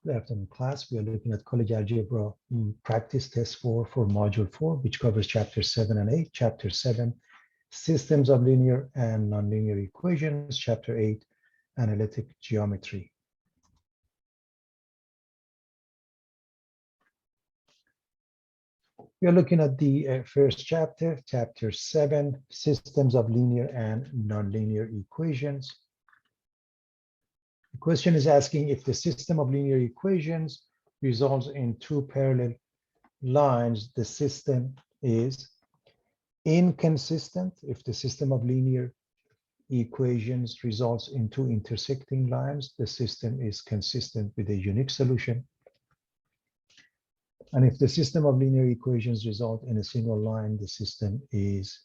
Good afternoon, class. We are looking at college algebra practice test 4 for module 4, which covers chapter 7 and 8. Chapter 7, systems of linear and nonlinear equations. Chapter 8, analytic geometry. We are looking at the first chapter, chapter 7, systems of linear and nonlinear equations. The question is asking if the system of linear equations results in two parallel lines, the system is inconsistent. If the system of linear equations results in two intersecting lines, the system is consistent with a unique solution. And if the system of linear equations result in a single line, the system is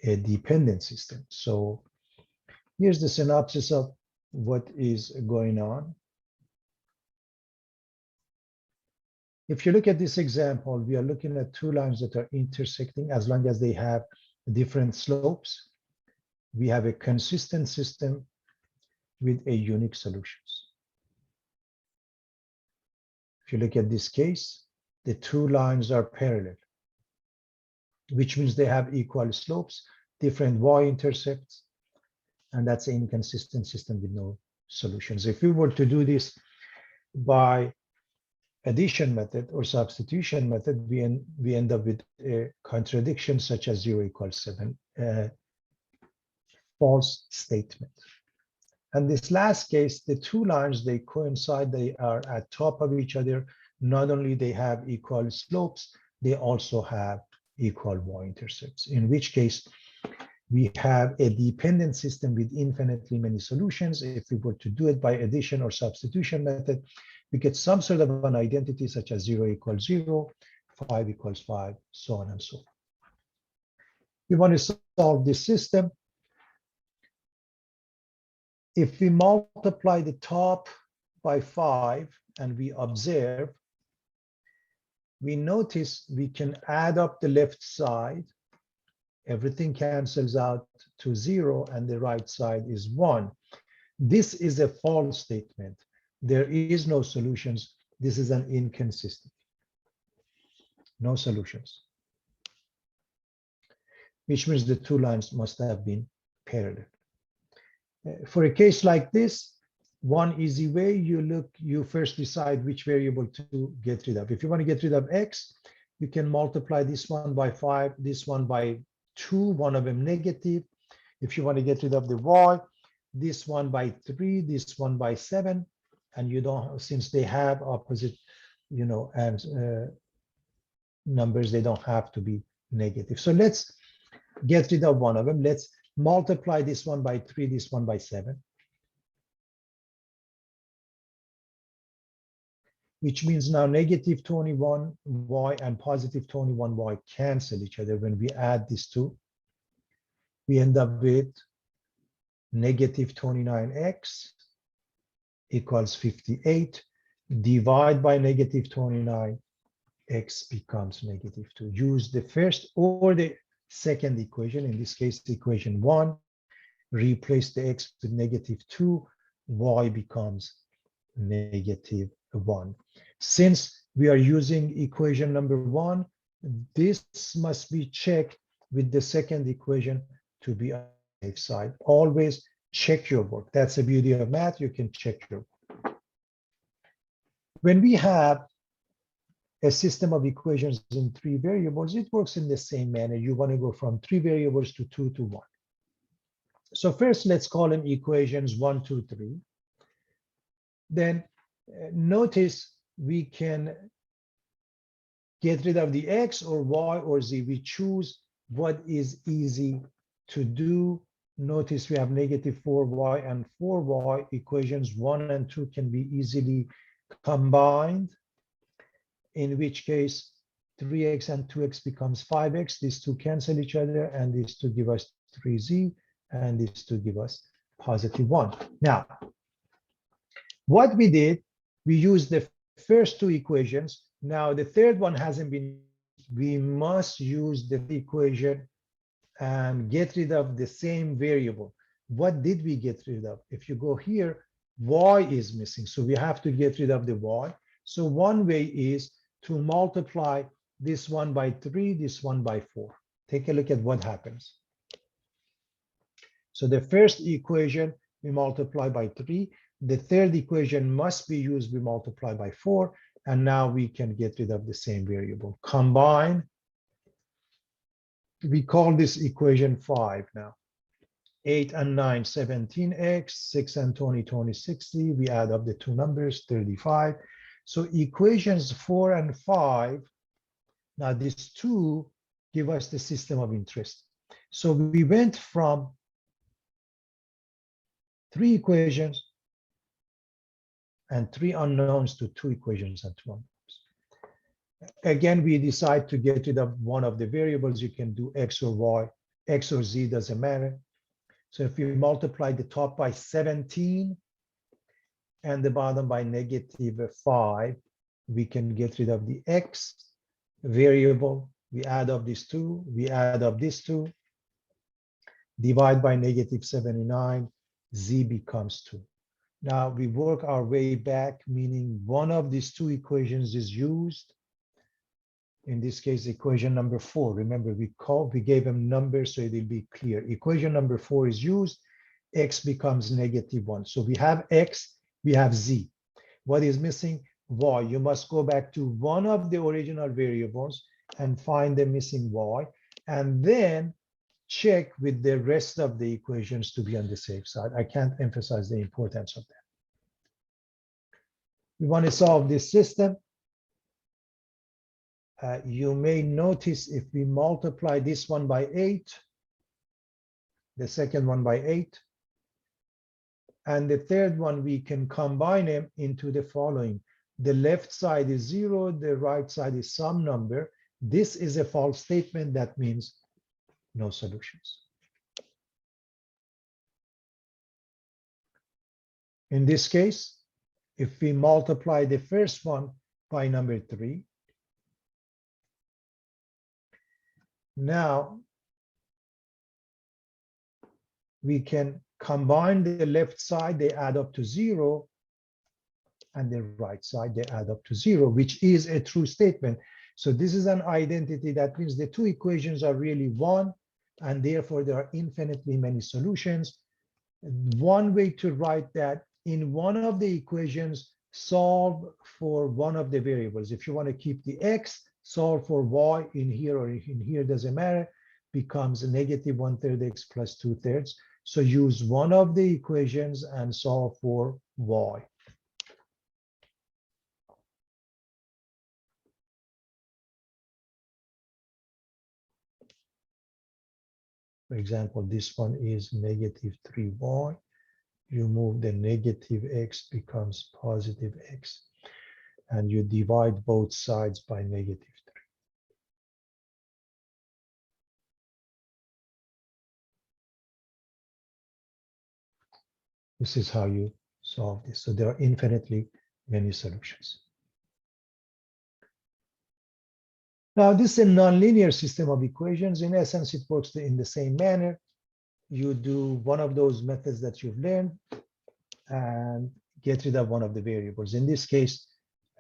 a dependent system. So here's the synopsis of what is going on. If you look at this example, we are looking at two lines that are intersecting as long as they have different slopes. We have a consistent system with a unique solutions. If you look at this case, the two lines are parallel, which means they have equal slopes, different y-intercepts, and that's an inconsistent system with no solutions. If we were to do this by addition method or substitution method, we end up with a contradiction such as 0 equals 7, false statement. And this last case, the two lines, they coincide, they are at top of each other. Not only they have equal slopes, they also have equal y-intercepts, in which case we have a dependent system with infinitely many solutions. If we were to do it by addition or substitution method, we get some sort of an identity such as 0 equals 0, 5 equals 5, so on and so forth. We want to solve this system. If we multiply the top by 5 and we observe, we notice we can add up the left side. Everything cancels out to 0 and the right side is 1. This is a false statement. There is no solutions. This is an inconsistency. No solutions. Which means the two lines must have been parallel. For a case like this, one easy way, you first decide which variable to get rid of. If you want to get rid of x, you can multiply this one by 5, this one by 2, one of them negative. If you want to get rid of the y, this one by 3, this one by 7, and you don't, since they have opposite, and numbers, they don't have to be negative. So let's get rid of one of them. Let's multiply this one by 3, this one by 7. Which means now negative 21y and positive 21y cancel each other. When we add these two, we end up with negative 29x equals 58. Divide by negative 29, x becomes negative 2. Use the first or the second equation, in this case, equation 1. Replace the x with negative 2, y becomes negative 1. Since we are using equation number 1, this must be checked with the second equation to be on the safe side. Always check your work. That's the beauty of math. You can check your work. When we have a system of equations in 3 variables, it works in the same manner. You want to go from 3 variables to 2 to 1. So first, let's call them equations 1, 2, 3. Then notice we can get rid of the x or y or z. We choose what is easy to do. Notice we have negative 4y and 4y. Equations 1 and 2 can be easily combined, in which case 3x and 2x becomes 5x. These two cancel each other, and these two give us 3z, and these two give us positive 1. Now, what we did, we used the first two equations. Now the third one hasn't been, we must use the equation and get rid of the same variable. What did we get rid of? If you go here, y is missing, so we have to get rid of the y. So one way is to multiply this one by 3, this one by 4. Take a look at what happens. So the first equation, we multiply by 3. The third equation must be used, we multiply by 4. And now we can get rid of the same variable. Combine. We call this equation 5 now. 8 and 9, 17x, 6 and 20, 20, 60. We add up the two numbers, 35. So equations 4 and 5, now these two give us the system of interest. So we went from 3 equations and 3 unknowns to 2 equations and 2 unknowns. Again, we decide to get rid of one of the variables. You can do x or y, x or z, doesn't matter. So if you multiply the top by 17 and the bottom by -5, we can get rid of the x variable. We add up these two, we add up these two, divide by -79, z becomes 2. Now we work our way back, meaning one of these two equations is used. In this case, equation number 4. Remember, we gave them numbers so it will be clear. Equation number 4 is used, x becomes -1. So we have x, we have z. What is missing? Y. You must go back to one of the original variables and find the missing y, and then check with the rest of the equations to be on the safe side. I can't emphasize the importance of that. We want to solve this system. You may notice if we multiply this one by 8, the second one by 8, and the third one, we can combine them into the following. The left side is 0, the right side is some number. This is a false statement. That means no solutions. In this case, if we multiply the first one by number 3, now we can combine the left side, they add up to 0, and the right side, they add up to 0, which is a true statement. So this is an identity. That means the two equations are really one, and therefore there are infinitely many solutions. One way to write that, in one of the equations, solve for one of the variables. If you want to keep the x, solve for y in here or in here, doesn't matter, becomes -1/3 x plus 2/3. So use one of the equations and solve for y. For example, this one is -3y. You move the -x becomes +x, and you divide both sides by -3. This is how you solve this. So there are infinitely many solutions. Now, this is a nonlinear system of equations. In essence, it works in the same manner. You do one of those methods that you've learned and get rid of one of the variables. In this case,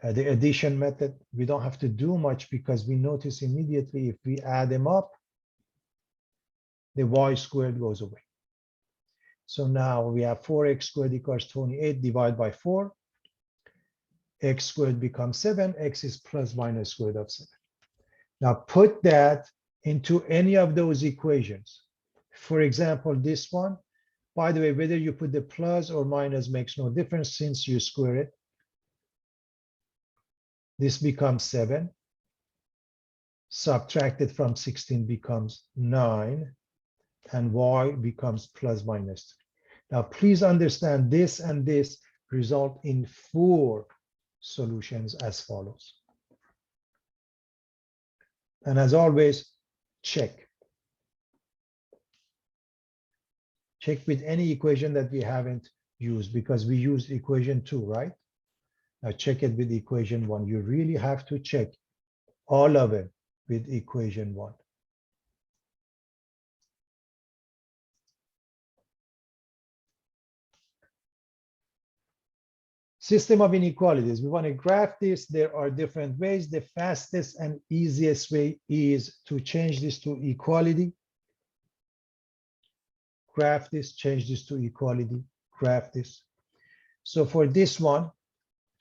the addition method, we don't have to do much because we notice immediately if we add them up, the y squared goes away. So now we have 4x squared equals 28 divided by 4. X squared becomes 7. X is plus minus square root of 7. Now put that into any of those equations. For example, this one, by the way, whether you put the plus or minus makes no difference since you square it. This becomes 7. Subtracted from 16 becomes 9. And y becomes plus minus 3. Now, please understand this and this result in 4 solutions as follows. And as always, check. Check with any equation that we haven't used because we used equation 2, right? Now check it with equation 1. You really have to check all of it with equation 1. System of inequalities. We want to graph this. There are different ways. The fastest and easiest way is to change this to equality. Graph this, change this to equality, graph this. So for this one,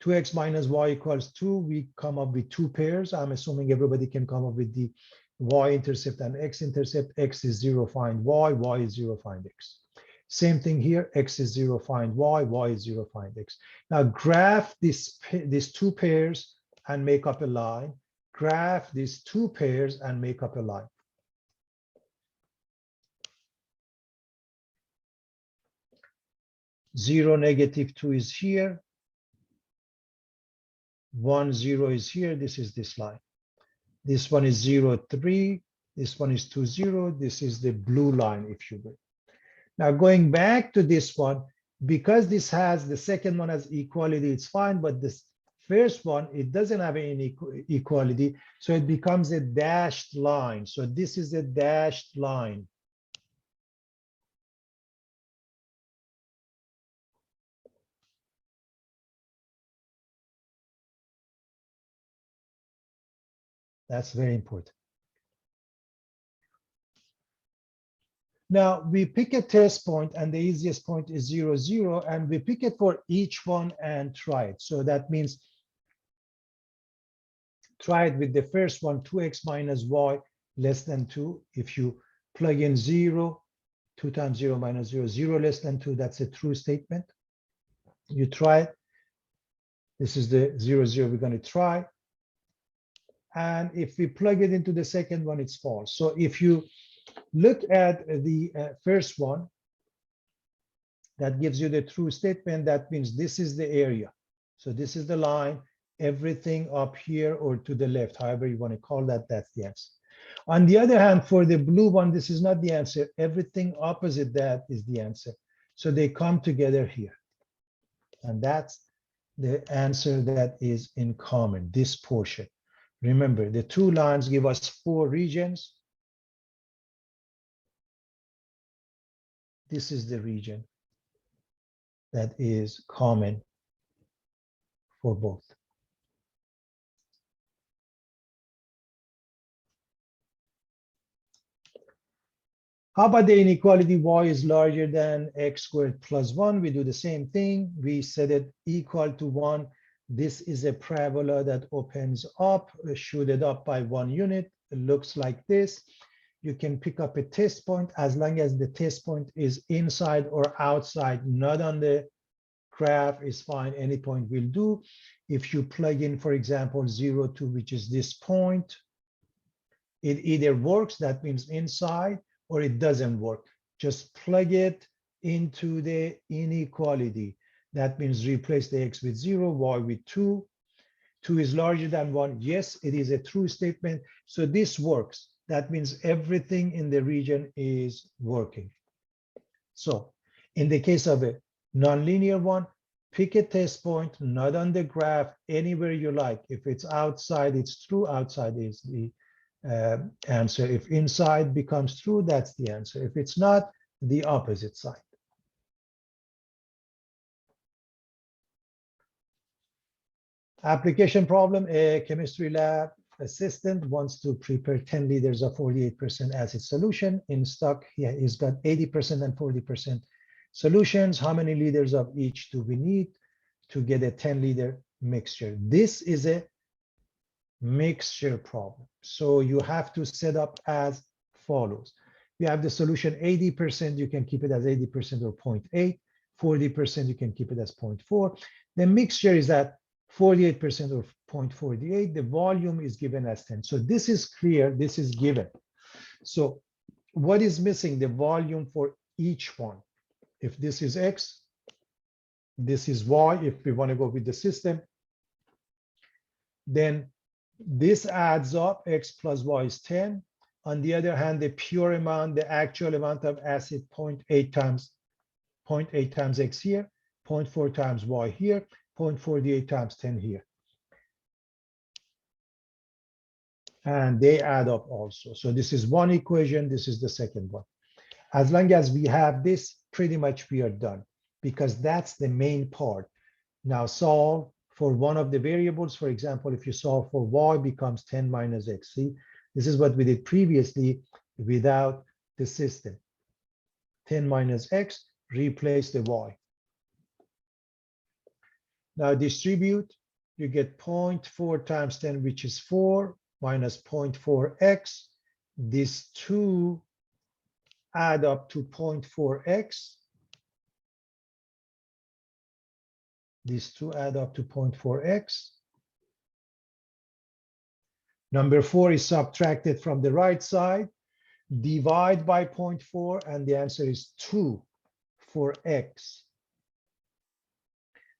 2x minus y equals 2, we come up with two pairs. I'm assuming everybody can come up with the y-intercept and x-intercept. X is 0, find y, y is 0, find x. Same thing here, x is 0, find y, y is 0, find x. Now graph these two pairs and make up a line. Graph these two pairs and make up a line. 0, -2 is here. 1, 0 is here. This is this line. This one is 0, 3. This one is 2, 0. This is the blue line, if you will. Now going back to this one, because this has the second one has equality, it's fine, but this first one, it doesn't have any equality, so it becomes a dashed line. So this is a dashed line. That's very important. Now we pick a test point, and the easiest point is 0, 0, and we pick it for each one and try it. So that means try it with the first one, 2x minus y less than 2. If you plug in 0, 2 times 0 minus 0, 0 less than 2, that's a true statement. You try it. This is the 0, 0 we're going to try. And if we plug it into the second one, it's false. So if you look at the first one, that gives you the true statement. That means this is the area. So this is the line. Everything up here or to the left, however you want to call that, that's the answer. On the other hand, for the blue one, this is not the answer. Everything opposite that is the answer. So they come together here. And that's the answer that is in common, this portion. Remember, the two lines give us 4 regions. This is the region that is common for both. How about the inequality y is larger than x squared plus 1? We do the same thing. We set it equal to 1. This is a parabola that opens up, shoot it up by 1 unit. It looks like this. You can pick up a test point as long as the test point is inside or outside, not on the graph is fine. Any point will do. If you plug in, for example, 0, 2, which is this point, it either works, that means inside, or it doesn't work. Just plug it into the inequality. That means replace the x with 0, y with 2. 2 is larger than 1. Yes, it is a true statement. So this works. That means everything in the region is working. So in the case of a nonlinear one, pick a test point, not on the graph, anywhere you like. If it's outside, it's true. Outside is the answer. If inside becomes true, that's the answer. If it's not, the opposite side. Application problem, a chemistry lab assistant wants to prepare 10 liters of 48% acid solution. In stock, he's got 80% and 40% solutions. How many liters of each do we need to get a 10-liter mixture? This is a mixture problem. So you have to set up as follows. You have the solution 80%, you can keep it as 80% or 0.8. 40%, you can keep it as 0.4. The mixture is at 48% or 0.48. The volume is given as 10. So this is clear, this is given. So what is missing? The volume for each one. If this is X, this is Y, if we want to go with the system, then this adds up, X plus Y is 10. On the other hand, the pure amount, the actual amount of acid, 0.8 times X here, 0.4 times Y here, 0.48 times 10 here. And they add up also. So this is one equation, this is the second one. As long as we have this, pretty much we are done, because that's the main part. Now solve for one of the variables. For example, if you solve for y becomes 10 minus x. See, this is what we did previously without the system. 10 minus x, replace the y. Now distribute, you get 0.4 times 10, which is 4, minus 0.4x. These two add up to 0.4x. These two add up to 0.4x. Number 4 is subtracted from the right side. Divide by 0.4, and the answer is 2 for x.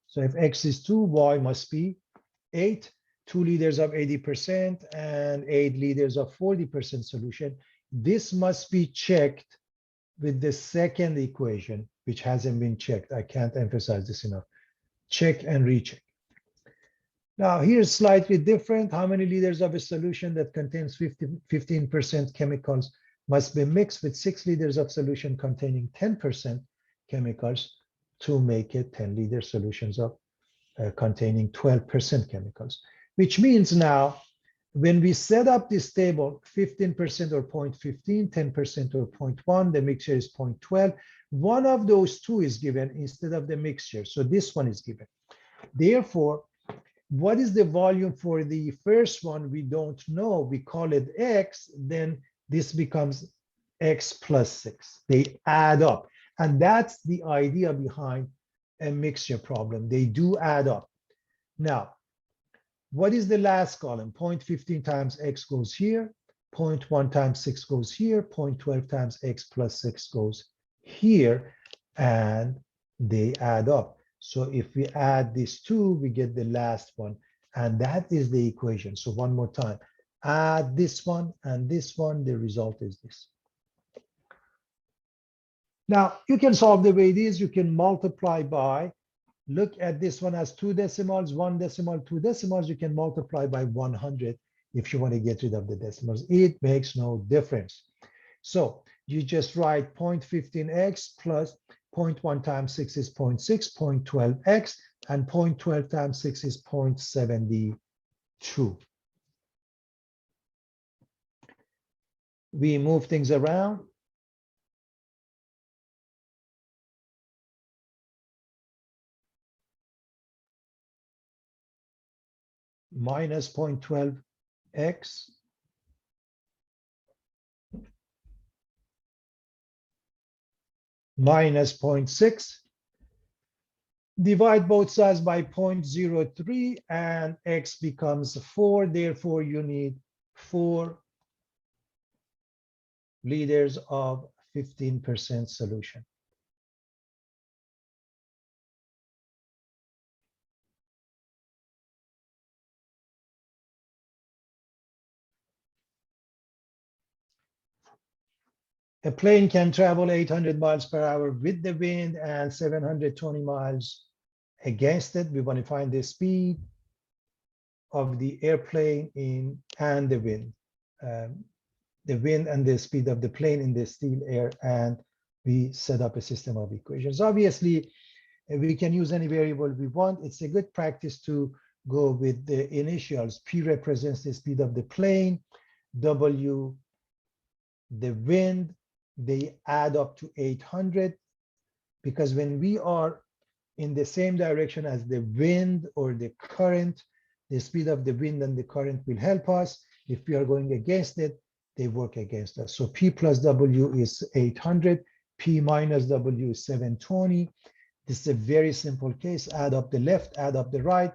So if x is 2, y must be 8. 2 liters of 80% and 8 liters of 40% solution. This must be checked with the second equation, which hasn't been checked. I can't emphasize this enough. Check and recheck. Now here's slightly different. How many liters of a solution that contains 15% chemicals must be mixed with 6 liters of solution containing 10% chemicals to make it 10-liter solutions of containing 12% chemicals, which means now when we set up this table, 15% or 0.15, 10% or 0.1, the mixture is 0.12. One of those two is given instead of the mixture. So this one is given. Therefore, what is the volume for the first one? We don't know. We call it X. Then this becomes X plus 6. They add up. And that's the idea behind a mixture problem. They do add up. Now, what is the last column? 0.15 times X goes here. 0.1 times 6 goes here. 0.12 times X plus 6 goes here. And they add up. So if we add these two, we get the last one. And that is the equation. So one more time. Add this one and this one. The result is this. Now, you can solve the way it is. You can multiply by. Look at this one as 2 decimals, 1 decimal, 2 decimals. You can multiply by 100 if you want to get rid of the decimals. It makes no difference. So you just write 0.15x plus 0.1 times 6 is 0.6, 0.12x, and 0.12 times 6 is 0.72. We move things around. Minus 0.12x minus 0.6. Divide both sides by 0.03 and x becomes 4. Therefore, you need 4 liters of 15% solution. A plane can travel 800 miles per hour with the wind and 720 miles against it. We want to find the speed of the airplane and the wind. The wind and the speed of the plane in the still air, and we set up a system of equations. Obviously, we can use any variable we want. It's a good practice to go with the initials. P represents the speed of the plane, W, the wind. They add up to 800, because when we are in the same direction as the wind or the current, the speed of the wind and the current will help us. If we are going against it, they work against us. So P plus W is 800, P minus W is 720. This is a very simple case. Add up the left, add up the right,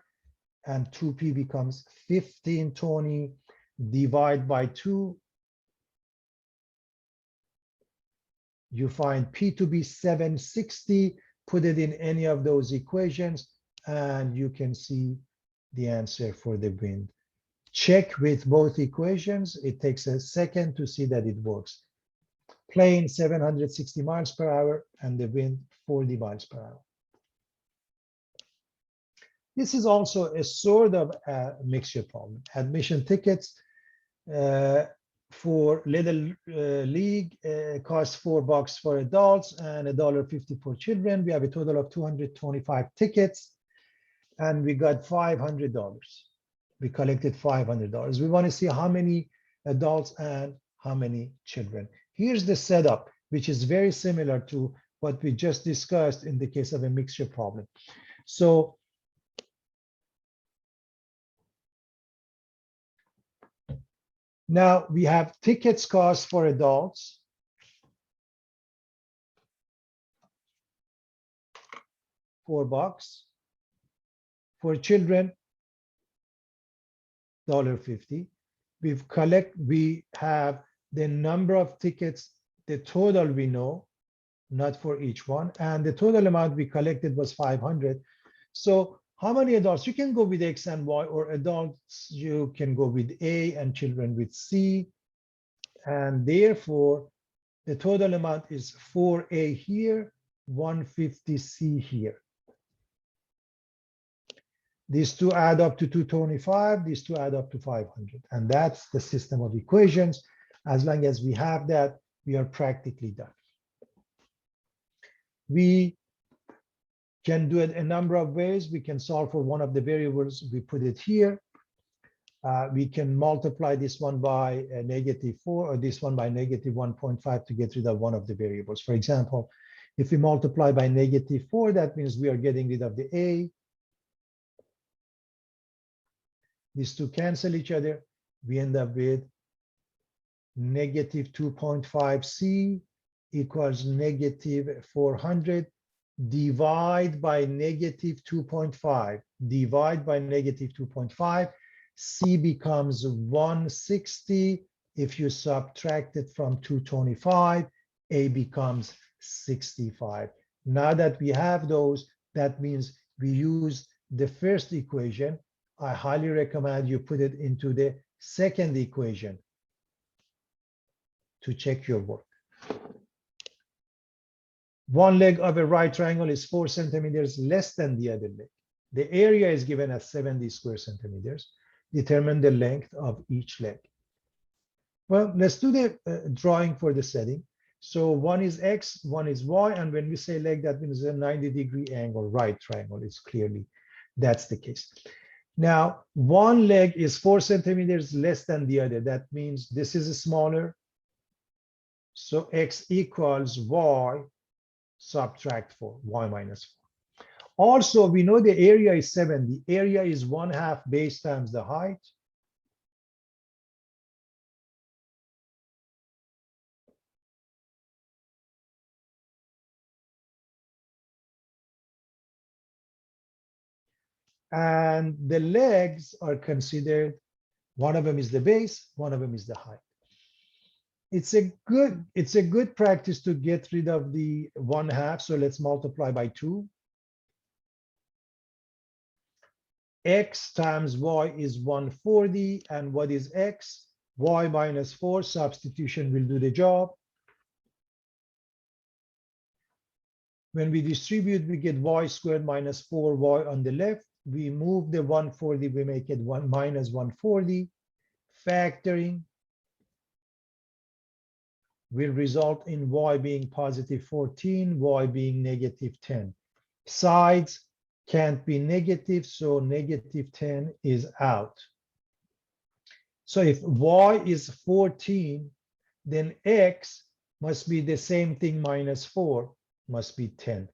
and 2P becomes 1520. Divide by 2. You find P to be 760. Put it in any of those equations, and you can see the answer for the wind. Check with both equations. It takes a second to see that it works. Plane 760 miles per hour and the wind 40 miles per hour. This is also a sort of a mixture problem. Admission tickets for Little League cost $4 for adults and $1.50 for children. We have a total of 225 tickets. and we got $500. We collected $500. We want to see how many adults and how many children. Here's the setup, which is very similar to what we just discussed in the case of a mixture problem. So now we have tickets cost for adults, $4. For children, $1.50. We have the number of tickets, the total we know, not for each one, and the total amount we collected was 500. So how many adults? You can go with X and Y, or adults, you can go with A and children with C. And therefore, the total amount is 4A here, 150C here. These two add up to 225, these two add up to 500. And that's the system of equations. As long as we have that, we are practically done. We can do it a number of ways. We can solve for one of the variables. We put it here. We can multiply this one by a -4 or this one by -1.5 to get rid of one of the variables. For example, if we multiply by -4, that means we are getting rid of the A. These two cancel each other. We end up with -2.5C equals -400. Divide by -2.5. Divide by -2.5. C becomes 160. If you subtract it from 225, A becomes 65. Now that we have those, that means we use the first equation. I highly recommend you put it into the second equation to check your work. One leg of a right triangle is 4 centimeters less than the other leg. The area is given as 70 square centimeters. Determine the length of each leg. Well, let's do the drawing for the setting. So one is X, one is Y, and when we say leg, that means a 90-degree angle, right triangle. It's clearly, that's the case. Now, one leg is 4 centimeters less than the other. That means this is smaller. So X equals Y, subtract 4, Y minus 4. Also, we know the area is 70. Area is 1/2 base times the height. And the legs are considered, one of them is the base, one of them is the height. It's a good practice to get rid of the 1/2. So let's multiply by 2. X times Y is 140. And what is X? Y minus 4. Substitution will do the job. When we distribute, we get Y squared minus 4Y on the left. We move the 140, we make it minus 140. Factoring will result in Y being positive 14, Y being negative 10. Sides can't be negative, so negative 10 is out. So if Y is 14, then X must be the same thing minus 4, must be 10.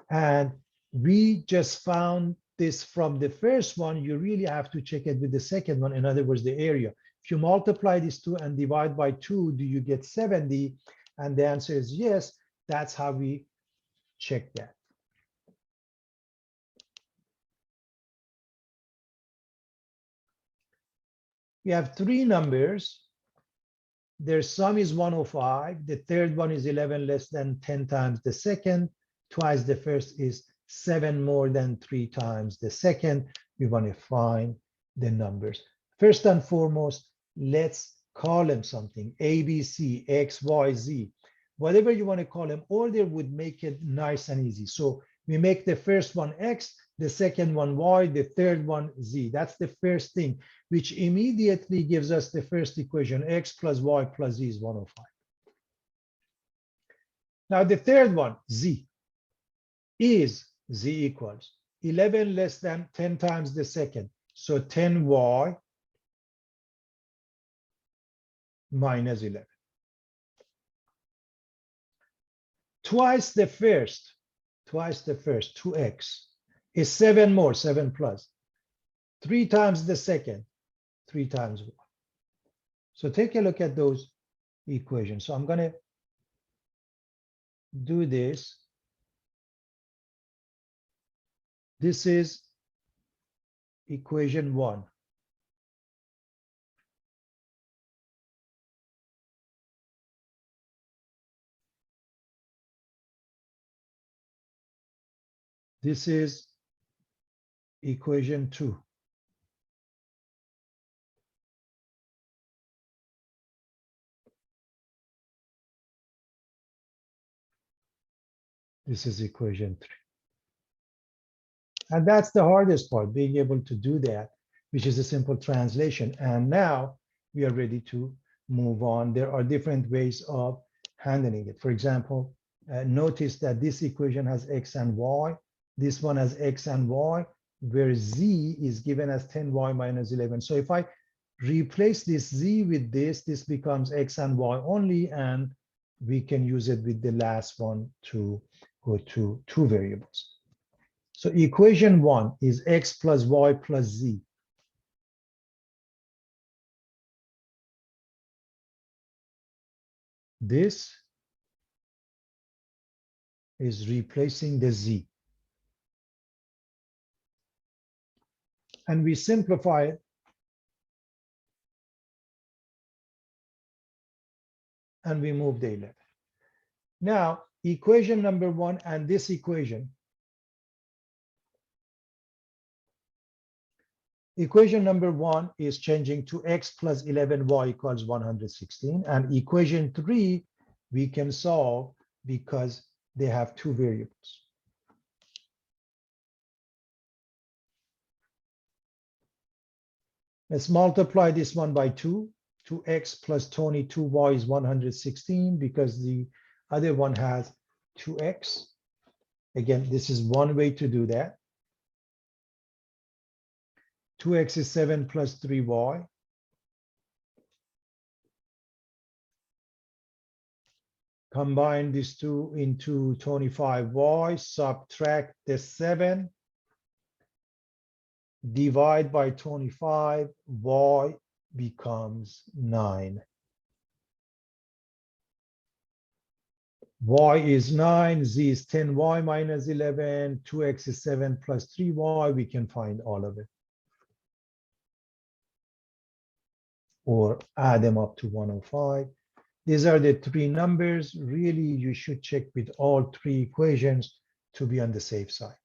And we just found this from the first one. You really have to check it with the second one. In other words, the area. If you multiply these two and divide by 2, do you get 70? And the answer is yes. That's how we check that. We have 3 numbers. Their sum is 105. The third one is 11 less than 10 times the second. Twice the first is 7 more than 3 times the second. We want to find the numbers. First and foremost, let's call them something. A, B, C, X, Y, Z. Whatever you want to call them, order would make it nice and easy. So we make the first one X, the second one Y, the third one Z. That's the first thing, which immediately gives us the first equation. X plus Y plus Z is 105. Now the third one, Z, is Z equals 11 less than 10 times the second. So 10y minus 11. Twice the first, 2x, is 7 more, 7 plus. 3 times the second, 3 times y. So take a look at those equations. So I'm going to do this. This is equation 1. This is equation 2. This is equation 3. And that's the hardest part, being able to do that, which is a simple translation. And now we are ready to move on. There are different ways of handling it. For example, notice that this equation has x and y. This one has x and y, where z is given as 10y minus 11. So if I replace this z with this becomes x and y only, and we can use it with the last one to go to 2 variables. So equation 1 is x plus y plus z. This is replacing the z. And we simplify it. And we move the 11. Now, equation number 1 and this equation. Equation number 1 is changing to x plus 11y equals 116. And equation 3, we can solve because they have 2 variables. Let's multiply this one by 2. 2x plus 22y is 116 because the other one has 2x. Again, this is one way to do that. 2x is 7 plus 3y. Combine these two into 25y, subtract the 7, divide by 25, y becomes 9. Y is 9, z is 10y minus 11, 2x is 7 plus 3y, we can find all of it. Or add them up to 105. These are the 3 numbers. Really, you should check with all 3 equations to be on the safe side.